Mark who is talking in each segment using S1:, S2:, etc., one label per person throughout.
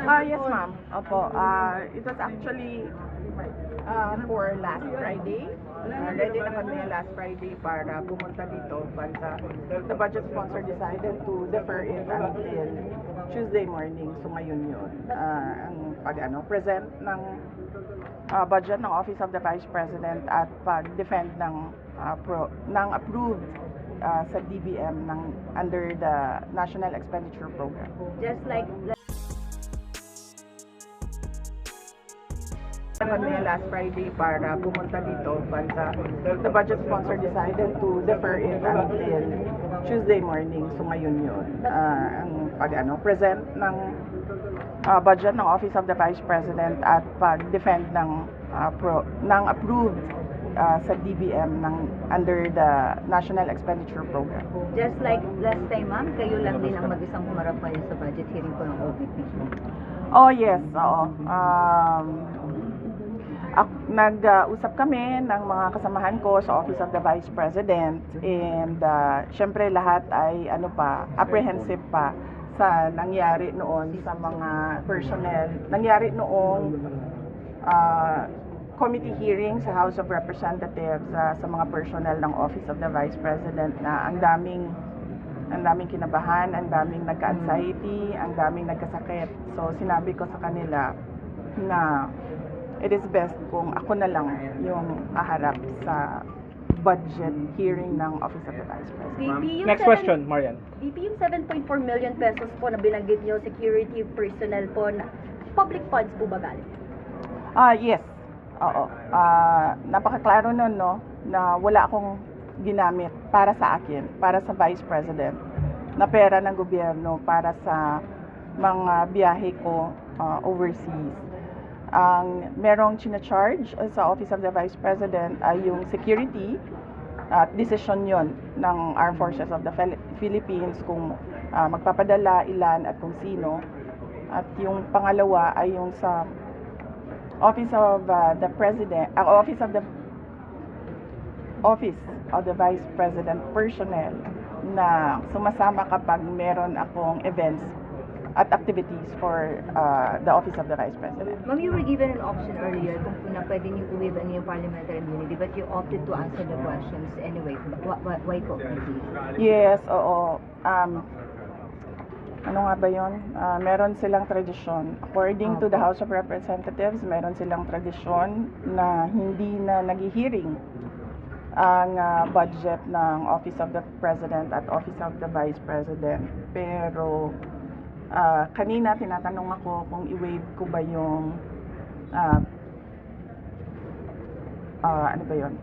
S1: Yes, ma'am. Opo. It was actually for last Friday. Ready na kami last Friday para pumunta dito. But the budget sponsor decided to defer it until Tuesday morning. So ngayon yun. Ang present ng budget ng Office of the Vice President at pag-defend ng approved sa DBM under the National Expenditure Program.
S2: Just like
S1: Kami last Friday para pumunta dito, but the budget sponsor decided to defer it until Tuesday morning. So ngayon yun. Ang present ng budget ng Office of the Vice President at pag-defend ng approved sa DBM under the National Expenditure Program.
S2: just like last time, ma'am, kayo lang din ang mag-isang humarap kayo sa budget hearing po ng OVP.
S1: Oh yes, oo. Nag-usap kami ng mga kasamahan ko sa Office of the Vice President and syempre lahat ay apprehensive pa sa nangyari noon sa mga personnel. Nangyari noong committee hearing sa House of Representatives sa mga personnel ng Office of the Vice President na ang daming kinabahan, ang daming nagka-anxiety, ang daming nagkasakit. So sinabi ko sa kanila na it is best kung ako na lang yung aharap sa budget hearing ng Office of the Vice President.
S3: Next question, Marian.
S4: VP, yung 7.4 million pesos po na binanggit nyo, security personnel po, na public funds po ba galing?
S1: Yes. Oo. Napakaklaro nun, no, na wala akong ginamit para sa akin, para sa Vice President, na pera ng gobyerno para sa mga biyahe ko overseas. Ang merong charge sa Office of the Vice President ay yung security at decision yon ng Armed Forces of the Philippines kung magpapadala, ilan at kung sino. At yung pangalawa ay yung sa Office of the President, Office of the Vice President personnel na sumasama kapag meron akong events at activities for the Office of the Vice President.
S2: Ma'am, you were given an option earlier kung pwede niyo i-waive yung parliamentary immunity, but you opted to answer the questions anyway. Why po?
S1: Yes, oo. Ano nga ba yun? Meron silang tradisyon. According to the House of Representatives, meron silang tradisyon na hindi na nag-hearing ang budget ng Office of the President at Office of the Vice President. Pero kanina tinatanong ako kung i-waive ko ba yung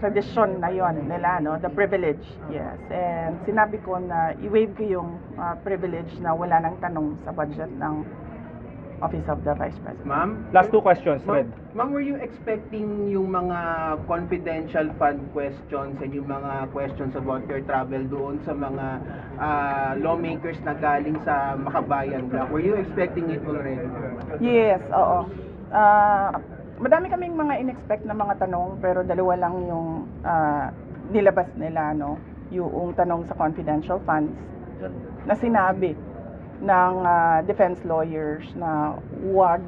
S1: tradisyon na yon nila, no? The privilege, yes. And sinabi ko na i-waive ko yung privilege na wala nang tanong sa budget ng Office of the Vice President.
S3: Ma'am? Last two questions, Red.
S5: Ma'am, were you expecting yung mga confidential fund questions and yung mga questions about your travel doon sa mga lawmakers na galing sa Makabayan Block? Were you expecting it already?
S1: Yes, oo. Madami kaming mga in-expect na mga tanong pero dalawa lang yung nilabas nila, no? Yung tanong sa confidential funds na sinabi ng defense lawyers na huwag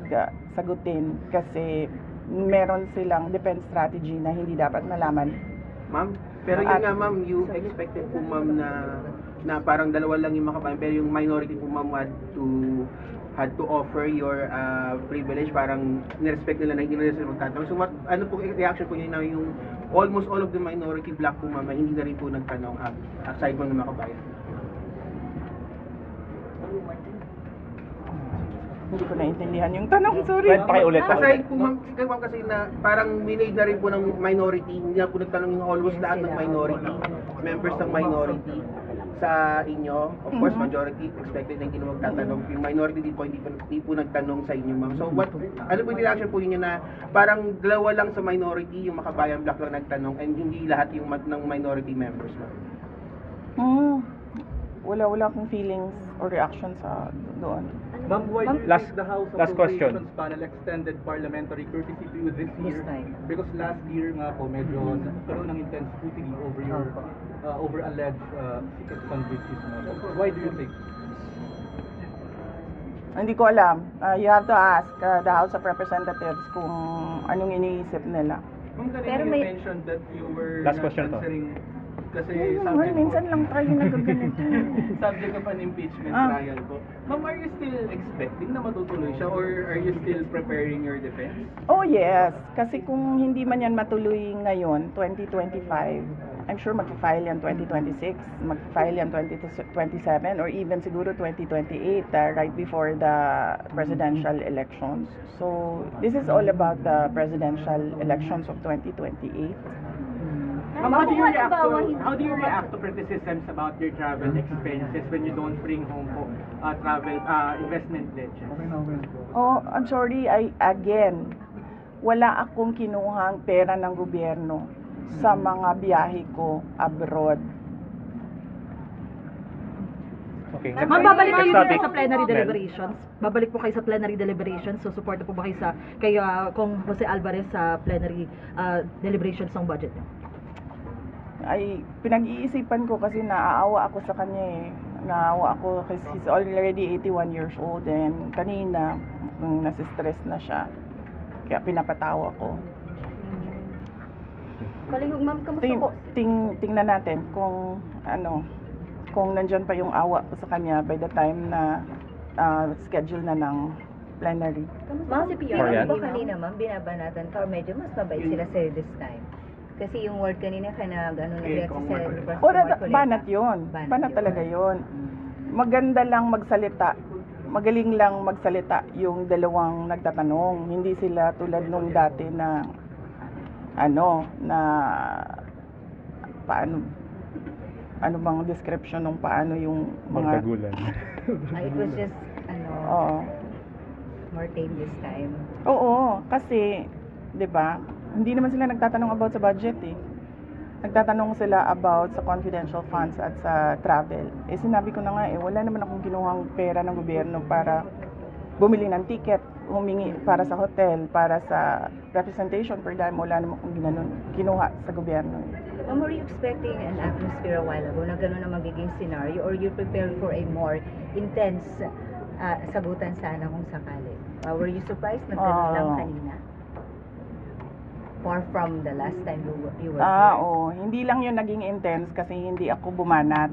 S1: sagutin kasi meron silang defense strategy na hindi dapat malaman.
S5: Ma'am, pero yun nga ma'am, you expected po ma'am na parang dalawa lang yung Makabayan pero yung minority po ma'am had to offer your privilege, parang nirespect nila na hindi nila sila magtatanong. So ano po reaction po niyo na yung almost all of the minority block po ma'am hindi na rin po nagtanong aside from ng Makabayan?
S1: Hindi ko naintindihan yung tanong, sorry.
S3: Red, pakiulit.
S5: Aside po ma'am, kasi na parang minade na rin po ng minority, hindi na po nagtanong yung almost lahat ng minority, members ng minority sa inyo. Of course, majority expected na hindi na magtatanong. Yung minority hindi po nagtanong sa inyo, ma'am. So, ano po yung reaction po niyo na parang dalawa lang sa minority, yung Makabayan Block lang nagtanong and hindi lahat yung ng minority members, ma'am?
S1: Wala akong feelings or reaction sa doon.
S6: Ma'am, why do you
S3: Last-
S6: think the House
S3: last question.
S6: Appropriations Panel extended parliamentary courtesy to you this year? Because last year nga po, medyo nagkaroon ng intense scrutiny over your over alleged secret fund business. Why do you think?
S1: Hindi ko alam. You have to ask the House of Representatives kung anong iniisip nila.
S6: Ma'am,
S2: Pero
S6: kanina you
S2: may-
S6: mentioned that you were
S3: Last
S6: not
S3: question to.
S6: answering kasi
S1: Ayun naman,
S6: subject
S1: minsan lang tayo nagaganito.
S6: subject of an impeachment
S1: Ah.
S6: trial po. Ma'am, are you still expecting na matutuloy siya or are you still preparing your defense?
S1: Oh yes, kasi kung hindi man yan matuloy ngayon, 2025, I'm sure mag-file yan 2026, mag-file yan 2027, or even siguro 2028, right before the presidential elections. So, this is all about the presidential elections of 2028.
S7: Ma'am, how do you
S4: Kung
S7: react
S4: halimbawa,
S7: to
S4: hindi
S7: how do you
S4: po
S7: react to criticisms about your travel expenses when you don't bring home po travel investment pledges?
S1: Oh, I'm sorry, again, wala akong kinuhang pera ng gobyerno sa mga biyahe ko abroad.
S3: Okay.
S8: Ma'am, babalik kayo
S3: Next
S8: dito
S3: topic.
S8: sa plenary
S3: Mel.
S8: deliberations? Babalik po kayo sa plenary deliberations? So, support po ba kayo sa kay Kong Jose Alvarez sa plenary deliberations ng budget niyo?
S1: Ay, pinag-iisipan ko kasi naaawa ako sa kanya eh. Naawa ako kasi he's already 81 years old and kanina, nasistress na siya. Kaya pinapatawa ko.
S4: Kalingog, ma'am, kamusta po?
S1: Tingnan natin kung kung nandyan pa yung awa ko sa kanya by the time na schedule na ng plenary.
S2: Ma'am,
S4: si
S2: pero
S3: Marian?
S2: ba kanina, ma'am, binabanatan ka or medyo mas mabait sila sa'yo this time? Kasi yung word kanina ka nag-react sa
S1: O, banat yun. Banat talaga yun. Maganda lang magsalita. Magaling lang magsalita yung dalawang nagtatanong. Hindi sila tulad nung dati na paano bang description ng paano yung mga
S3: Magkagulan.
S2: It was just,
S1: Oo.
S2: more tame this time.
S1: Oo, kasi 'di ba? Hindi naman sila nagtatanong about sa budget eh. Nagtatanong sila about sa confidential funds at sa travel. Eh sinabi ko na nga wala naman akong kinuhang pera ng gobyerno para bumili ng ticket, humingi para sa hotel, para sa representation per dime, wala naman akong kinuha sa gobyerno.
S2: Ma'am, were you expecting an atmosphere a while ago na gano'n na magiging scenario or you prepared for a more intense sagutan sana kung sakali? Were you surprised na gano'n lang kanina? Far from the last time you were here?
S1: Oo. Hindi lang yun naging intense kasi hindi ako bumanat.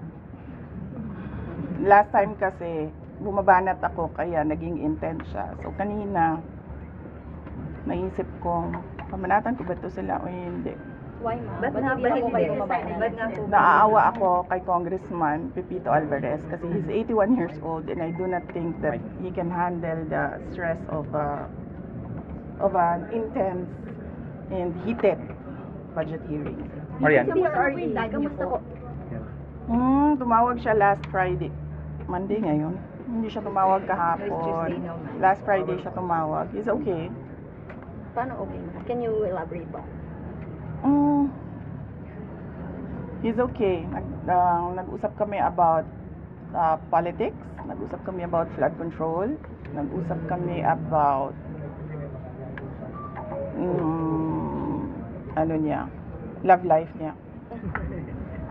S1: Last time kasi, bumabanat ako kaya naging intense siya. So kanina, naisip ko, pamanatan ko ba ito sila o hindi?
S4: Why, ma'am?
S2: Ba't
S4: Ba't
S2: nga
S4: hindi
S2: ba
S4: na po
S2: hindi?
S4: kayo bumabanat?
S2: Ba't nga po ba?
S1: Naaawa ako kay Congressman Pepito Alvarez kasi he's 81 years old and I do not think that he can handle the stress of an intense and heated budget hearing.
S3: Marian.
S4: Si PRRD, kamusta po?
S1: Tumawag siya last Friday. Monday ngayon. Hindi siya tumawag kahapon.
S2: Tuesday now, ma'am.
S1: Last Friday siya tumawag. He's okay.
S4: Paano okay? Can you elaborate po?
S1: He's okay. Nag-usap kami about politics. Nag-usap kami about flood control. Nag-usap kami about love life niya.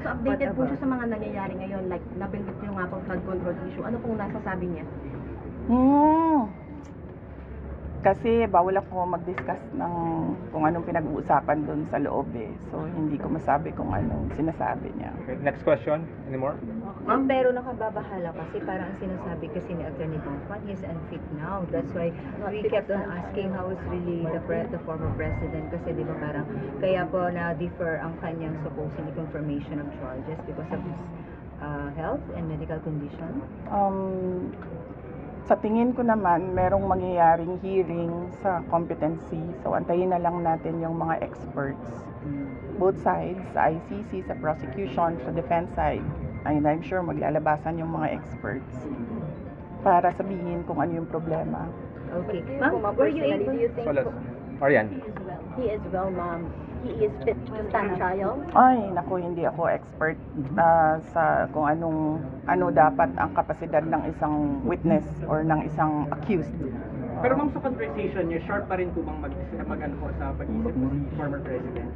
S4: So, updated po siya sa mga nangyayari ngayon. Like, nabanggit niyo nga pong flood control issue. Ano pong nasasabi niya?
S1: Kasi bawal ako mag-discuss ng kung anong pinag-uusapan doon sa loob eh. So, hindi ko masabi kung anong sinasabi niya.
S3: Okay, next question. Any more?
S2: Ma'am, pero nakababahala kasi parang ang sinasabi kasi ni Atty. Bonfan, he's unfit now. That's why we kept on asking how is really the former president kasi di ba parang kaya po na-defer ang kanyang supposedly confirmation of charges because of his health and medical condition.
S1: Sa tingin ko naman, merong mangyayaring hearing sa competency. So, antayin na lang natin yung mga experts. Both sides, sa ICC, sa prosecution, sa defense side. And I'm sure maglalabasan yung mga experts para sabihin kung ano yung problema.
S2: Okay. Ma'am, were you able...
S4: Do you think
S3: So, Marian.
S4: he is well, ma'am? He is fit to stand trial?
S1: Ay, naku, hindi ako expert sa kung ano dapat ang kapasidad ng isang witness or ng isang accused.
S7: Pero ma'am, sa conversation niyo, sharp pa rin po bang mag-ano po sa pag-isip po si former president?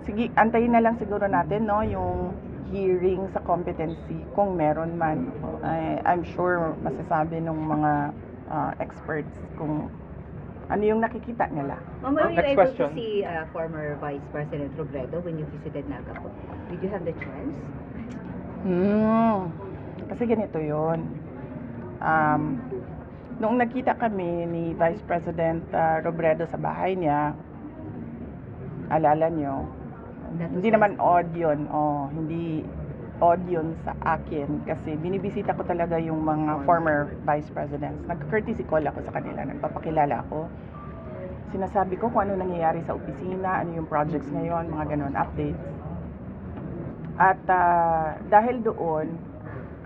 S1: Sige, antayin na lang siguro natin no yung hearing sa competency kung meron man. I'm sure masasabi ng mga experts kung ano yung nakikita nila.
S2: Ma'am, were you
S3: Next
S2: able
S3: question.
S2: to see former Vice President Robredo when you visited Naga po? Did you have the chance?
S1: Kasi ganito yun. Noong nagkita kami ni Vice President Robredo sa bahay niya, alala nyo, hindi naman odd yun. Hindi odd yun sa akin kasi binibisita ko talaga yung mga former Vice Presidents. Nag-courtesy call ako sa kanila, nagpapakilala ako. Sinasabi ko kung ano nangyayari sa opisina, ano yung projects ngayon, mga ganun, updates. At dahil doon,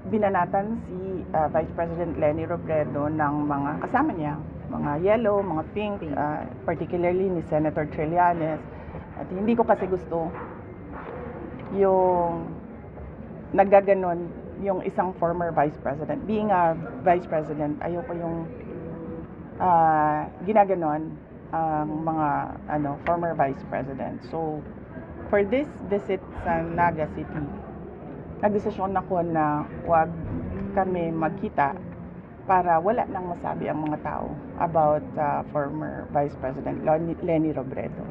S1: binanatan si Vice President Leni Robredo ng mga kasama niya, mga yellow, mga pink, particularly ni Senator Trillanes. At hindi ko kasi gusto yung naggaganon yung isang former Vice President. Being a Vice President, ayoko yung ginaganon ang mga former Vice President. So, for this visit sa Naga City, nagdesisyon ako na huwag kami magkita para wala nang masabi ang mga tao about former Vice President Leni Robredo.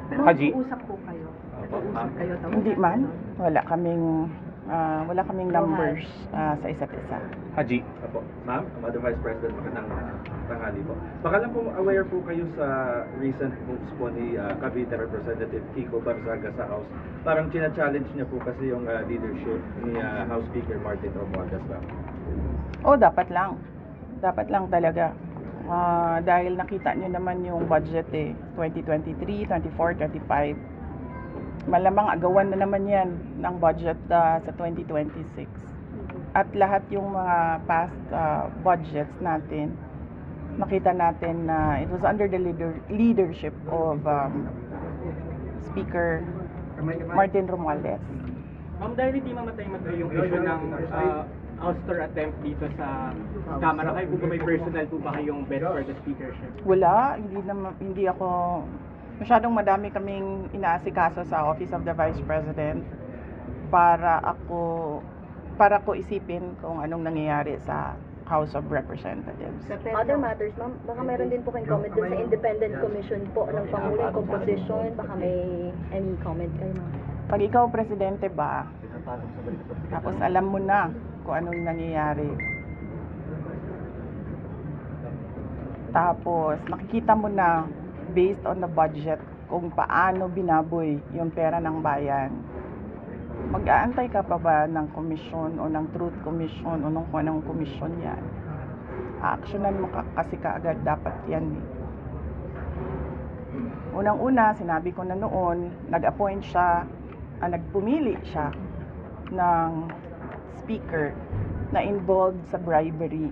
S3: Haji.
S8: Usap po kayo. Usap kayo.
S1: Hindi man, wala kaming numbers sa isa't isa.
S3: Haji.
S9: Apo. Ma'am, Madam Vice President, magandang tanghali po. Baka lang po aware po kayo sa recent moves po ni Cavite Representative Kiko Barzaga sa House. Parang china-challenge niya po kasi yung leadership ni House Speaker Martin Romualdez ba?
S1: Dapat lang. Dapat lang talaga. Dahil nakita nyo naman yung budget 2023, 24, 25. Malamang agawan na naman yan ng budget sa 2026. At lahat yung mga past budgets natin, nakita natin na it was under the leadership of Speaker Martin Romualdez.
S7: Ma'am, dahil hindi mamatay-matay yung issue ng ouster attempt dito sa Kamara, kayo po ba may personal po ba kayong bet for the speakership?
S1: Wala, hindi ako masyadong madami kaming inaasikaso sa Office of the Vice President para ko isipin kung anong nangyayari sa House of Representatives.
S4: Other matters, ma'am, baka meron din po kayong comment dun sa independent commission po ng Pangulo, yung composition, baka may any comment kayo, ma'am?
S1: Pag ikaw presidente ba, tapos alam mo na kung anong nangyayari. Tapos nakikita mo na based on the budget kung paano binaboy yung pera ng bayan. Mag-aantay ka pa ba ng komisyon o ng Truth Commission o ng kung anong komisyon yan? Actionan mo kasi kaagad dapat yan. Unang-una, sinabi ko na noon, nag-appoint siya, nagpumili siya ng speaker na involved sa bribery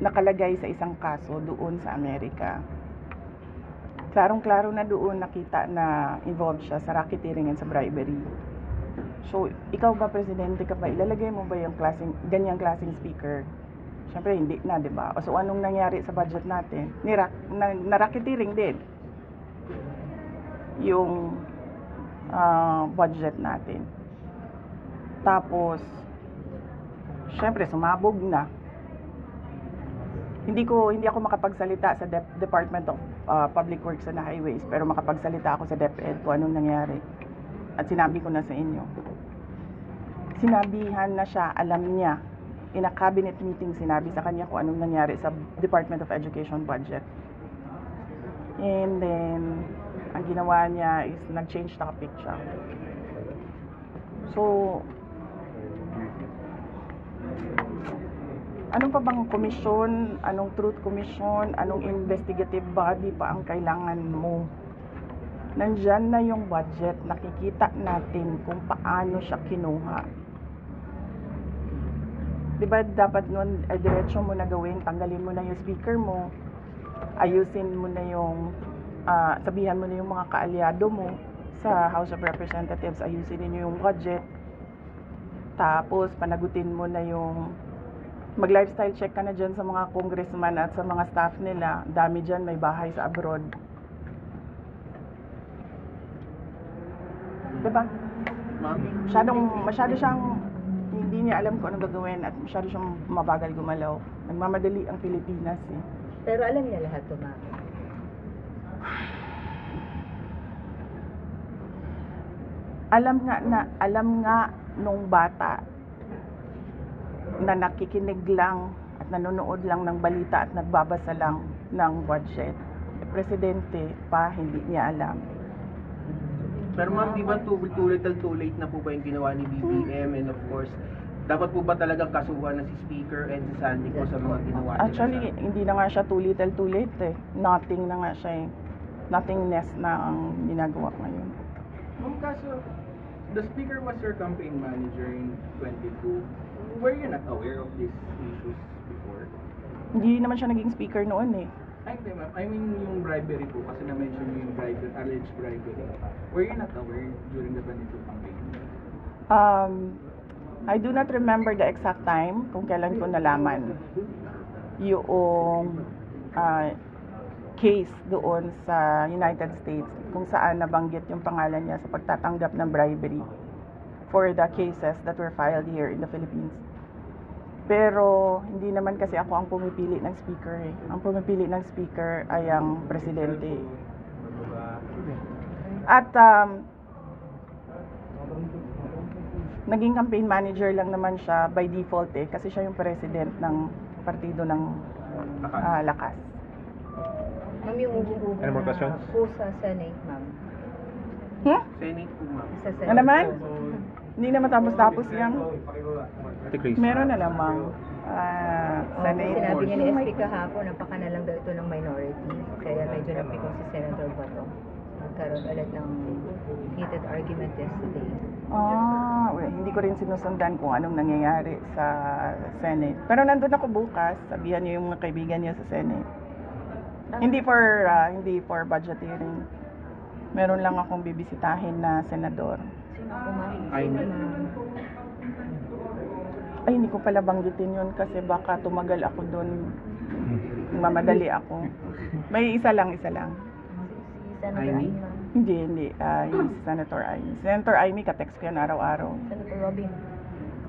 S1: nakalagay sa isang kaso doon sa Amerika. Klarong-klaro na doon nakita na involved siya sa racketeering and sa bribery. So, ikaw ba, presidente ka ba, ilalagay mo ba yung ganyang klaseng speaker? Siyempre, hindi na, di ba? So, anong nangyari sa budget natin? Na-racketeering din yung budget natin. Tapos, siyempre, sumabog na. Hindi ako makapagsalita sa Department of Public Works and Highways, pero makapagsalita ako sa DepEd kung anong nangyari. At sinabi ko na sa inyo. Sinabihan na siya, alam niya. In a cabinet meeting, sinabi sa kanya kung anong nangyari sa Department of Education budget. And then, ang ginawa niya is nag-change topic siya. So, anong pa bang komisyon, anong truth commission, anong investigative body pa ang kailangan mo? Nandyan na yung budget, nakikita natin kung paano siya kinuha. Diba dapat nun, diretso mo na gawin, tanggalin mo na yung speaker mo, ayusin mo na yung, sabihan mo na yung mga kaalyado mo sa House of Representatives, ayusin niyo yung budget, tapos panagutin mo na yung mag-lifestyle check ka na dyan sa mga congressman at sa mga staff nila. Dami dyan, may bahay sa abroad. Diba?
S5: ma'am?
S1: Masyado siyang hindi niya alam kung ano gagawin at masyado siyang mabagal gumalaw. Nagmamadali ang Pilipinas eh.
S2: Pero alam niya lahat to, ma'am.
S1: Alam nga nung bata na nakikinig lang at nanonood lang ng balita at nagbabasa lang ng budget. Presidente pa, hindi niya alam.
S5: Pero ma'am, di ba too little too late na po ba yung ginawa ni BBM? And of course, dapat po ba talagang kasuhan na si Speaker and si Sandy ko sa mga ginawa nila?
S1: Actually, hindi na nga siya too little too late eh. Nothing na nga siya eh. Nothingness na ang ginagawa ngayon.
S6: Ma'am, kaso, the Speaker was your campaign manager in 22. Were you not aware of these issues before?
S1: Hindi naman siya naging speaker noon eh.
S6: Ay, hindi ma'am. I mean yung bribery po, kasi na-mention niyo yung bribery, alleged bribery. Were you not aware during the 22 campaign?
S1: I do not remember the exact time kung kailan ko nalaman yung case doon sa United States kung saan nabanggit yung pangalan niya sa pagtatanggap ng bribery for the cases that were filed here in the Philippines. Pero hindi naman kasi ako ang pumipili ng speaker eh. Ang pumipili ng speaker ay ang presidente. At naging campaign manager lang naman siya by default eh kasi siya yung president ng partido ng Lakas.
S2: Ma'am, yung umuubo
S3: Any more questions?
S2: po sa Senate, ma'am.
S5: Senate po, ma'am.
S2: Sa Senate.
S1: Ano naman? Hindi naman tapos yan.
S3: Ate Chris.
S1: Meron na namang Senate.
S2: Sinabi niya ni SP kahapon, napakanalang daw ito ng minority. Kaya medyo napikon si Senator Bato. Nagkaroon ulit ng heated argument yesterday.
S1: Hindi ko rin sinusundan kung anong nangyayari sa Senate. Pero nandun ako bukas, sabihan niyo yung mga kaibigan niyo sa Senate. Hindi for budget hearing. Meron lang akong bibisitahin na senador.
S2: Sino po, ma'am?
S5: Ay,
S1: Ay, hindi ko pala banggitin yun kasi baka tumagal ako doon. Mamadali ako. May isa lang.
S4: Si Senator
S5: Amy?
S4: Amy, ma'am.
S1: Hindi. Yung si Senator Amy. Senator Amy, katext ko yan araw-araw.
S4: Senator Robin.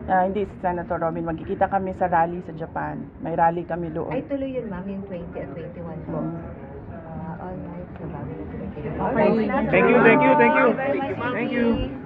S1: Hindi si Senator Robin. Magkikita kami sa rally sa Japan. May rally kami doon.
S2: Ay, tuloy yun, ma'am, yung 20 at 21 po. All right, so bago na tuloy kayo.
S3: Thank you.
S2: Very much,
S3: Thank you.
S2: ma'am.
S3: Thank you.